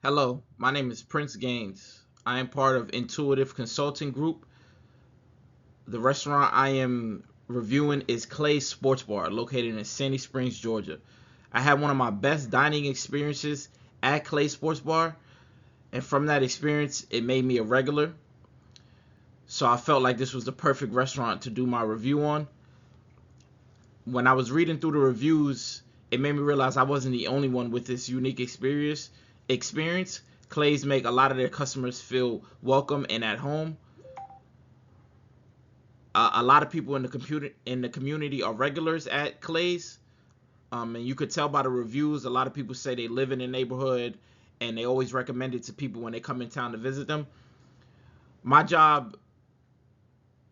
Hello, my name is Prince Gaines. I am part of Intuitive Consulting Group. The restaurant I am reviewing is Clay's Sports Bar, located in Sandy Springs, Georgia. I had one of my best dining experiences at Clay's Sports Bar, and from that experience, it made me a regular. So I felt like this was the perfect restaurant to do my review on. When I was reading through the reviews, it made me realize I wasn't the only one with this unique experience. Clay's make a lot of their customers feel welcome and at home. A lot of people in the community are regulars at Clay's, and you could tell by the reviews. A lot of people say they live in the neighborhood, and they always recommend it to people when they come in town to visit them. My job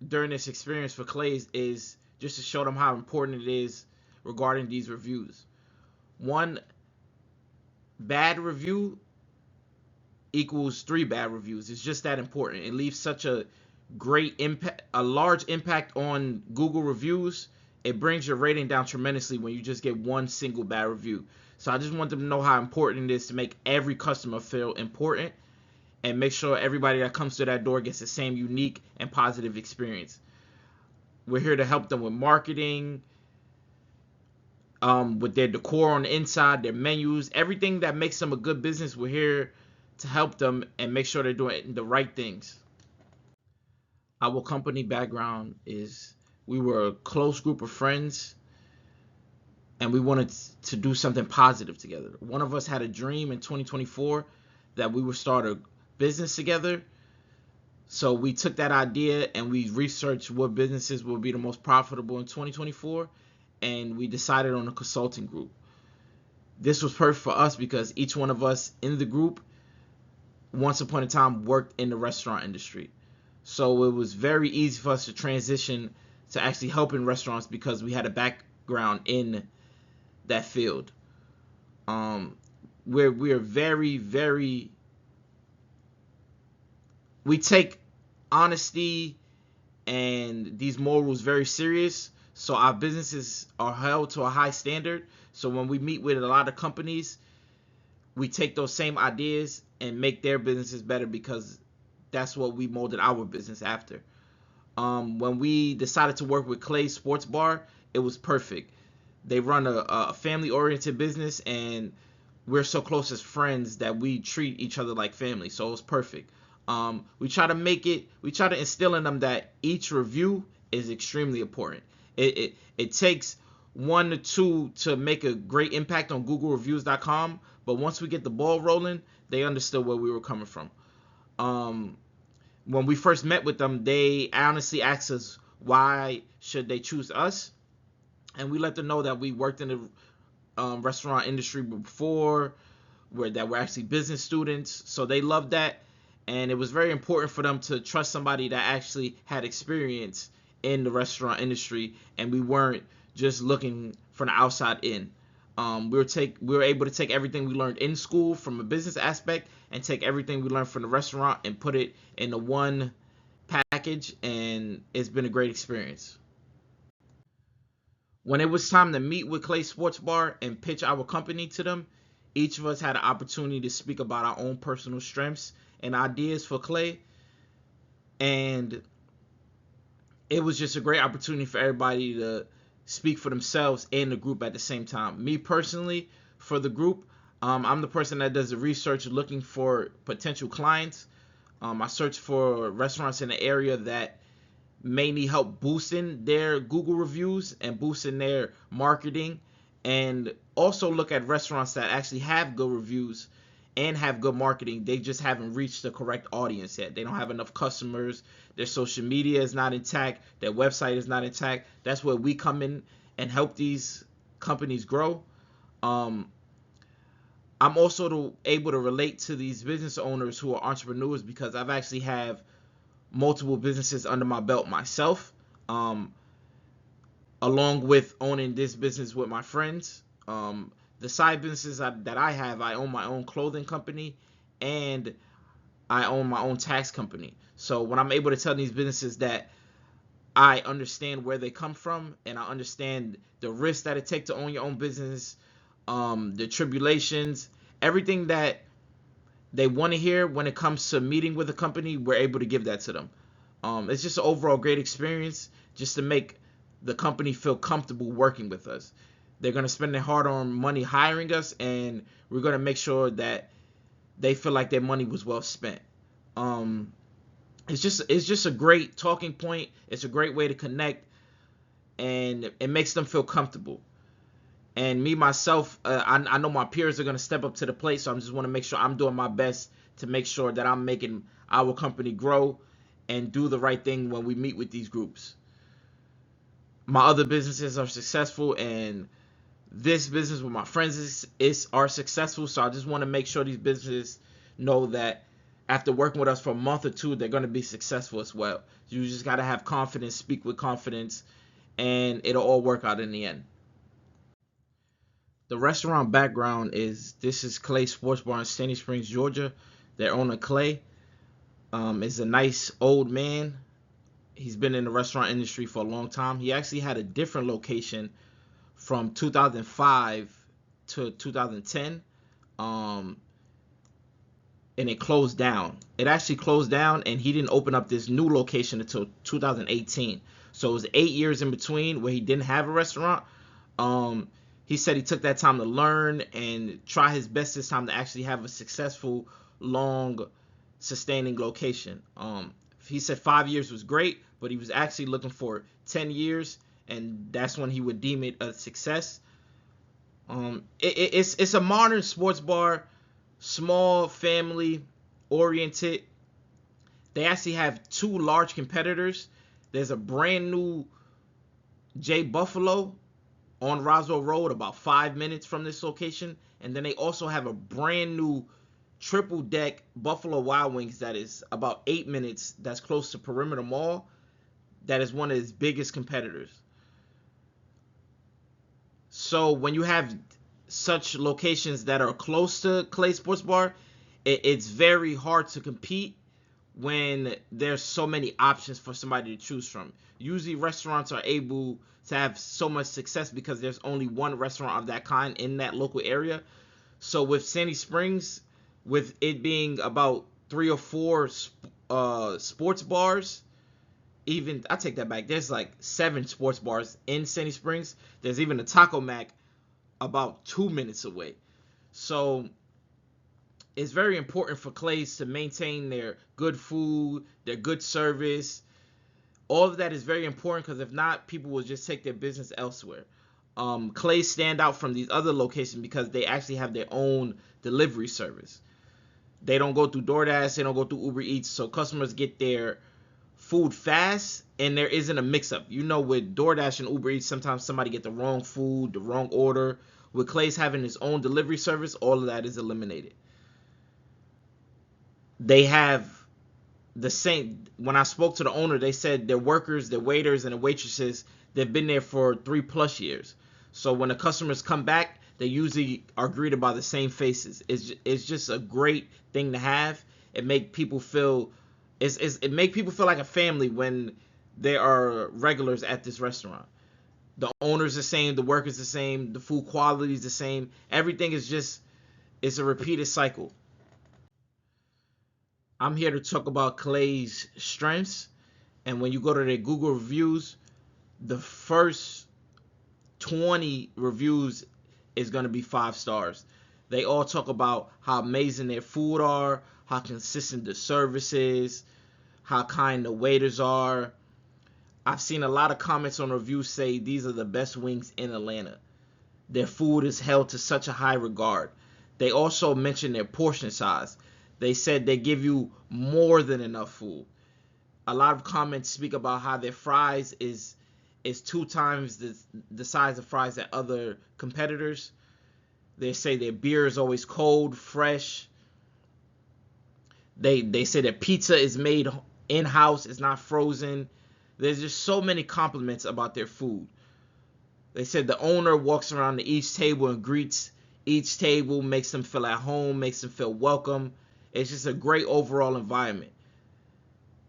during this experience for Clay's is just to show them how important it is regarding these reviews. One bad review equals three bad reviews. It's just that important. It leaves such a great impact, a large impact on Google reviews. It brings your rating down tremendously when you just get one single bad review. So I just want them to know how important it is to make every customer feel important and make sure everybody that comes to that door gets the same unique and positive experience. We're here to help them with marketing, with their decor on the inside, their menus, everything that makes them a good business. We're here to help them and make sure they're doing the right things. Our company background is we were a close group of friends and we wanted to do something positive together. One of us had a dream in 2024 that we would start a business together. So we took that idea and we researched what businesses will be the most profitable in 2024, and we decided on a consulting group. This was perfect for us because each one of us in the group once upon a time worked in the restaurant industry. So it was very easy for us to transition to actually helping restaurants because we had a background in that field. Um, we're very we take honesty and these morals very serious. So our businesses are held to a high standard. So when we meet with a lot of companies, we take those same ideas and make their businesses better because that's what we molded our business after. When we decided to work with Clay Sports Bar, it was perfect. They run a family oriented business, and we're so close as friends that we treat each other like family. So it was perfect. We try to instill in them that each review is extremely important. It takes one to two to make a great impact on GoogleReviews.com, but once we get the ball rolling, they understood where we were coming from. Um, when we first met with them, they honestly asked us why should they choose us, and we let them know that we worked in the restaurant industry before, where that we're actually business students. So they loved that, and it was very important for them to trust somebody that actually had experience in the restaurant industry, and we weren't just looking from the outside in. We were able to take everything we learned in school from a business aspect and take everything we learned from the restaurant and put it into one package, and it's been a great experience. When it was time to meet with Clay Sports Bar and pitch our company to them, each of us had an opportunity to speak about our own personal strengths and ideas for Clay, and it was just a great opportunity for everybody to speak for themselves and the group at the same time. Me personally, for the group, I'm the person that does the research looking for potential clients. I search for restaurants in the area that may need help boosting their Google reviews and boosting their marketing, and also look at restaurants that actually have good reviews and have good marketing. They just haven't reached the correct audience yet. They don't have enough customers. Their social media is not intact. Their website is not intact. That's where we come in and help these companies grow. Um, I'm also able to relate to these business owners who are entrepreneurs because I've actually have multiple businesses under my belt myself, um, along with owning this business with my friends. The side businesses that I have, I own my own clothing company and I own my own tax company. So when I'm able to tell these businesses that I understand where they come from and I understand the risks that it takes to own your own business, the tribulations, everything that they want to hear when it comes to meeting with a company, we're able to give that to them. It's just an overall great experience just to make the company feel comfortable working with us. They're going to spend their hard-earned money hiring us, and we're going to make sure that they feel like their money was well spent. Um, it's just a great talking point. It's a great way to connect, and it makes them feel comfortable. And me myself, I know my peers are gonna step up to the plate, so I just want to make sure I'm doing my best to make sure that I'm making our company grow and do the right thing when we meet with these groups. My other businesses are successful, and this business with my friends are successful. So I just want to make sure these businesses know that after working with us for a month or two, they're going to be successful as well. You just got to have confidence, speak with confidence, and it'll all work out in the end. The restaurant background is this is Clay Sports Bar in Sandy Springs, Georgia. Their owner Clay is a nice old man. He's been in the restaurant industry for a long time. He actually had a different location from 2005 to 2010, um, and it closed down. It actually closed down, and he didn't open up this new location until 2018. So it was 8 years in between where he didn't have a restaurant. Um, he said he took that time to learn and try his best this time to actually have a successful, long, sustaining location. He said 5 years was great, but he was actually looking for 10 years, and that's when he would deem it a success. It's a modern sports bar, small, family oriented. They actually have two large competitors. There's a brand new J Buffalo on Roswell Road, about 5 minutes from this location, and then they also have a brand new triple deck Buffalo Wild Wings that is about 8 minutes. That's close to Perimeter Mall. That is one of his biggest competitors. So when you have such locations that are close to Clay Sports Bar, it's very hard to compete when there's so many options for somebody to choose from. Usually restaurants are able to have so much success because there's only one restaurant of that kind in that local area. So with Sandy Springs, with it being about three or four sports bars, even I take that back. There's like 7 sports bars in Sandy Springs. There's even a Taco Mac about 2 minutes away. So it's very important for Clay's to maintain their good food, their good service. All of that is very important because if not, people will just take their business elsewhere. Clay's stand out from these other locations because they actually have their own delivery service. They don't go through DoorDash, they don't go through Uber Eats, so customers get their food fast and there isn't a mix-up. You know, with DoorDash and Uber Eats, sometimes somebody get the wrong food, the wrong order. With Clay's having his own delivery service, all of that is eliminated. They have the same. When I spoke to the owner, they said their workers, their waiters, and the waitresses, they've been there for 3+ years. So when the customers come back, they usually are greeted by the same faces. It's just a great thing to have. It make people feel it make people feel like a family when there are regulars at this restaurant. The owner's the same, the workers the same, the food quality is the same. Everything is just it's a repeated cycle. I'm here to talk about Clay's strengths, and when you go to their Google reviews, the first 20 reviews is going to be 5 stars. They all talk about how amazing their food are, how consistent the service is, how kind the waiters are. I've seen a lot of comments on reviews say these are the best wings in Atlanta. Their food is held to such a high regard. They also mention their portion size. They said they give you more than enough food. A lot of comments speak about how their fries is 2 times the size of fries at other competitors. They say their beer is always cold, fresh. They say that pizza is made in-house, it's not frozen. There's just so many compliments about their food. They said the owner walks around to each table and greets each table, makes them feel at home, makes them feel welcome. It's just a great overall environment.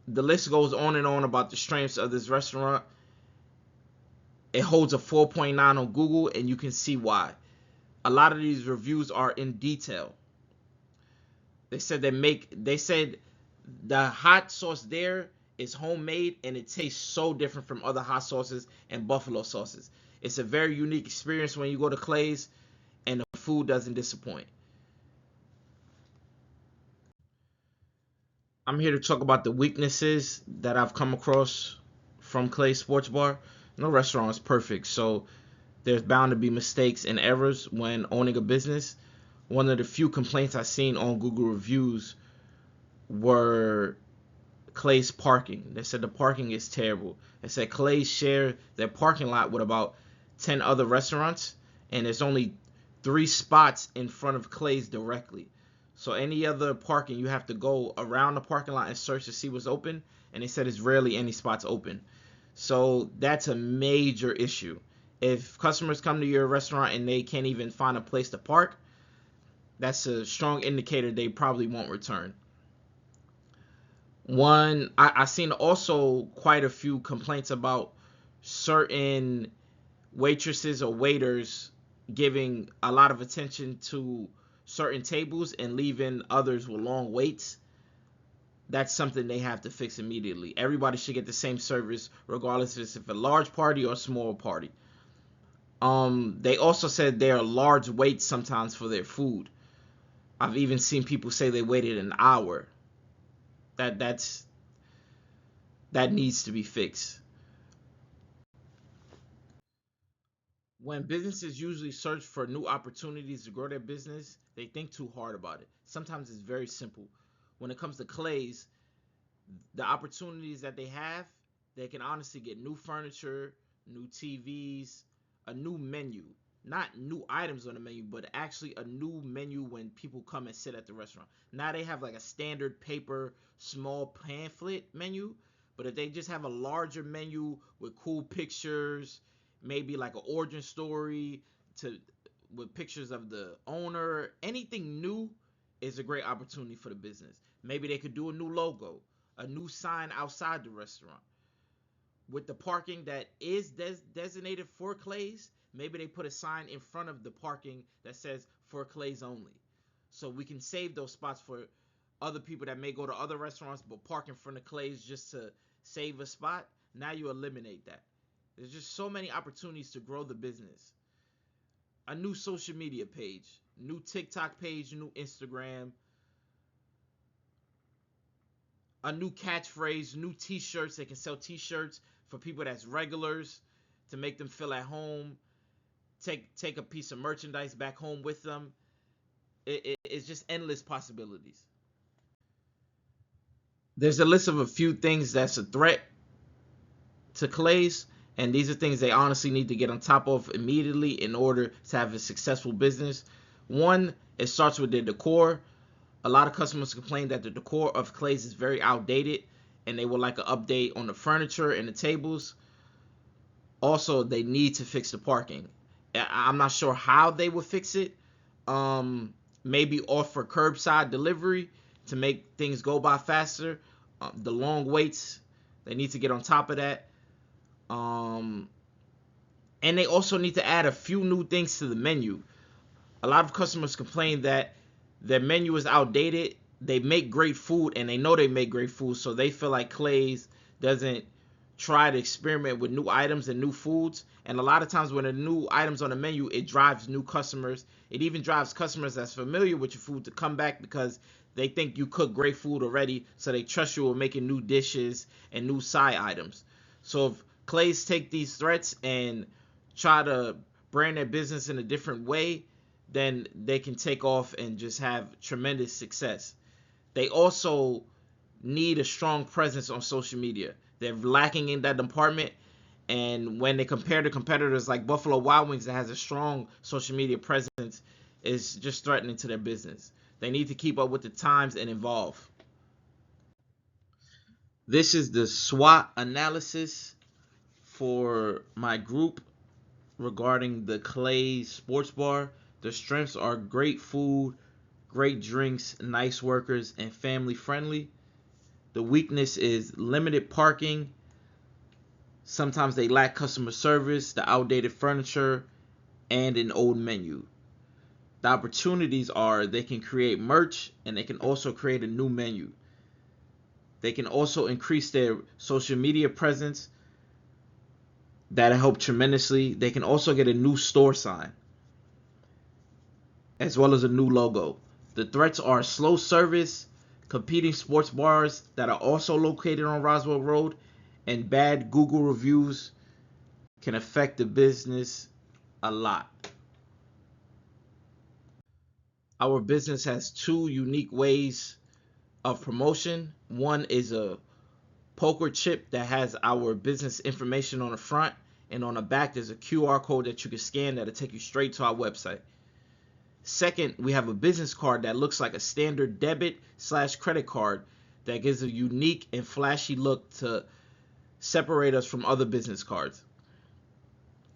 The list goes on and on about the strengths of this restaurant. It holds a 4.9 on Google, and you can see why. A lot of these reviews are in detail. They said the hot sauce there is homemade and it tastes so different from other hot sauces and buffalo sauces. It's a very unique experience when you go to Clay's, and the food doesn't disappoint. I'm here to talk about the weaknesses that I've come across from Clay's Sports Bar. No restaurant is perfect, so there's bound to be mistakes and errors when owning a business. One of the few complaints I seen on Google reviews were Clay's parking. They said the parking is terrible. They said Clay's share their parking lot with about 10 other restaurants, and there's only 3 spots in front of Clay's directly. So any other parking, you have to go around the parking lot and search to see what's open. And they said it's rarely any spots open. So that's a major issue. If customers come to your restaurant and they can't even find a place to park, that's a strong indicator they probably won't return. I seen also quite a few complaints about certain waitresses or waiters giving a lot of attention to certain tables and leaving others with long waits. That's something they have to fix immediately. Everybody should get the same service regardless if it's a large party or a small party. They also said there are large waits sometimes for their food. I've even seen people say they waited an hour. That's that needs to be fixed. When businesses usually search for new opportunities to grow their business, they think too hard about it. Sometimes it's very simple. When it comes to Clay's, the opportunities that they have, they can honestly get new furniture, new TVs, a new menu. Not new items on the menu, but actually a new menu when people come and sit at the restaurant. Now they have like a standard paper, small pamphlet menu, but if they just have a larger menu with cool pictures, maybe like an origin story to with pictures of the owner, anything new is a great opportunity for the business. Maybe they could do a new logo, a new sign outside the restaurant. With the parking that is designated for Clay's, maybe they put a sign in front of the parking that says for Clay's only. So we can save those spots for other people that may go to other restaurants but park in front of Clay's just to save a spot. Now you eliminate that. There's just so many opportunities to grow the business. A new social media page, new TikTok page, new Instagram, a new catchphrase, new t-shirts. They can sell t-shirts for people that's regulars to make them feel at home. Take a piece of merchandise back home with them. It's just endless possibilities. There's a list of a few things that's a threat to Clay's, and these are things they honestly need to get on top of immediately in order to have a successful business. One, it starts with their decor. A lot of customers complain that the decor of Clay's is very outdated and they would like an update on the furniture and the tables. Also, they need to fix the parking. I'm not sure how they will fix it. Maybe offer curbside delivery to make things go by faster. The long waits, they need to get on top of that. And they also need to add a few new things to the menu. A lot of customers complain that their menu is outdated. They make great food and they know they make great food, so they feel like Clay's doesn't try to experiment with new items and new foods. And a lot of times when a new items on the menu, it drives new customers. It even drives customers that's familiar with your food to come back because they think you cook great food already, so they trust you with making new dishes and new side items. So if Clay's take these threats and try to brand their business in a different way, then they can take off and just have tremendous success. They also need a strong presence on social media. They're lacking in that department. And when they compare to competitors like Buffalo Wild Wings that has a strong social media presence, it's just threatening to their business. They need to keep up with the times and evolve. This is the SWOT analysis for my group regarding the Clay Sports Bar. The strengths are great food, great drinks, nice workers, and family friendly. The weakness is limited parking. Sometimes they lack customer service, the outdated furniture, and an old menu. The opportunities are they can create merch and they can also create a new menu. They can also increase their social media presence. That'll help tremendously. They can also get a new store sign as well as a new logo. The threats are slow service, competing sports bars that are also located on Roswell Road, and bad Google reviews can affect the business a lot. Our business has two unique ways of promotion. One is a poker chip that has our business information on the front, and on the back there's a QR code that you can scan that'll take you straight to our website. Second, we have a business card that looks like a standard debit/credit card that gives a unique and flashy look to separate us from other business cards.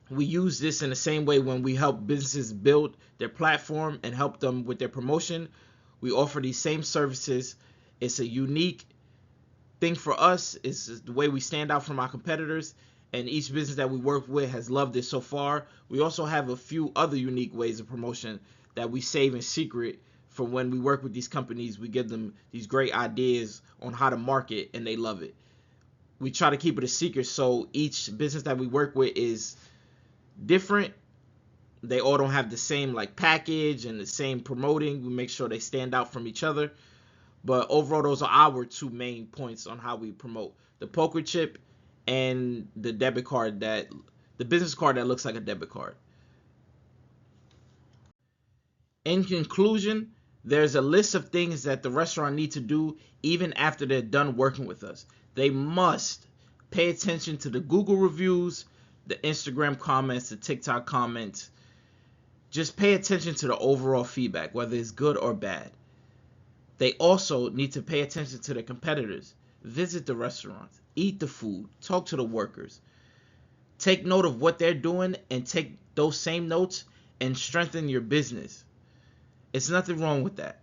We use this in the same way when we help businesses build their platform and help them with their promotion. We offer these same services. It's a unique thing for us. It's the way we stand out from our competitors, and each business that we work with has loved it so far. We also have a few other unique ways of promotion that we save in secret for when we work with these companies. We give them these great ideas on how to market, and they love it. We try to keep it a secret so each business that we work with is different. They all don't have the same like package and the same promoting. We make sure they stand out from each other. But overall, those are our two main points on how we promote: the poker chip and the debit card, that the business card that looks like a debit card. In conclusion, there's a list of things that the restaurant needs to do even after they're done working with us. They must pay attention to the Google reviews, the Instagram comments, the TikTok comments. Just pay attention to the overall feedback, whether it's good or bad. They also need to pay attention to their competitors. Visit the restaurants, eat the food, talk to the workers. Take note of what they're doing and take those same notes and strengthen your business. It's nothing wrong with that.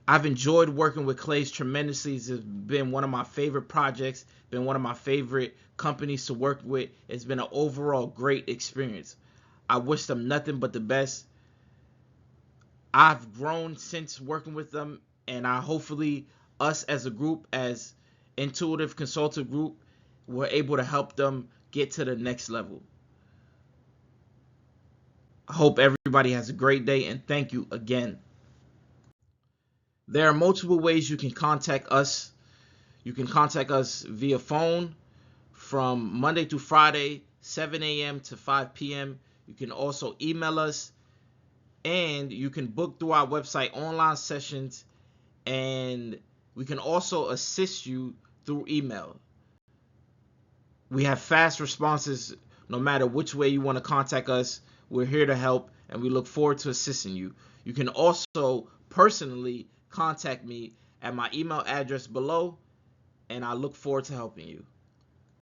I've enjoyed working with Clay's tremendously. It's been one of my favorite projects, been one of my favorite companies to work with. It's been an overall great experience. I wish them nothing but the best. I've grown since working with them, and I hopefully us as a group, as Intuitive Consultative Group, we're able to help them get to the next level. I hope everybody has a great day, and thank you again. There are multiple ways you can contact us. You can contact us via phone from Monday through Friday, 7 a.m. to 5 p.m. You can also email us, and you can book through our website online sessions, and we can also assist you through email. We have fast responses no matter which way you want to contact us. We're here to help, and we look forward to assisting you. You can also personally contact me at my email address below, and I look forward to helping you.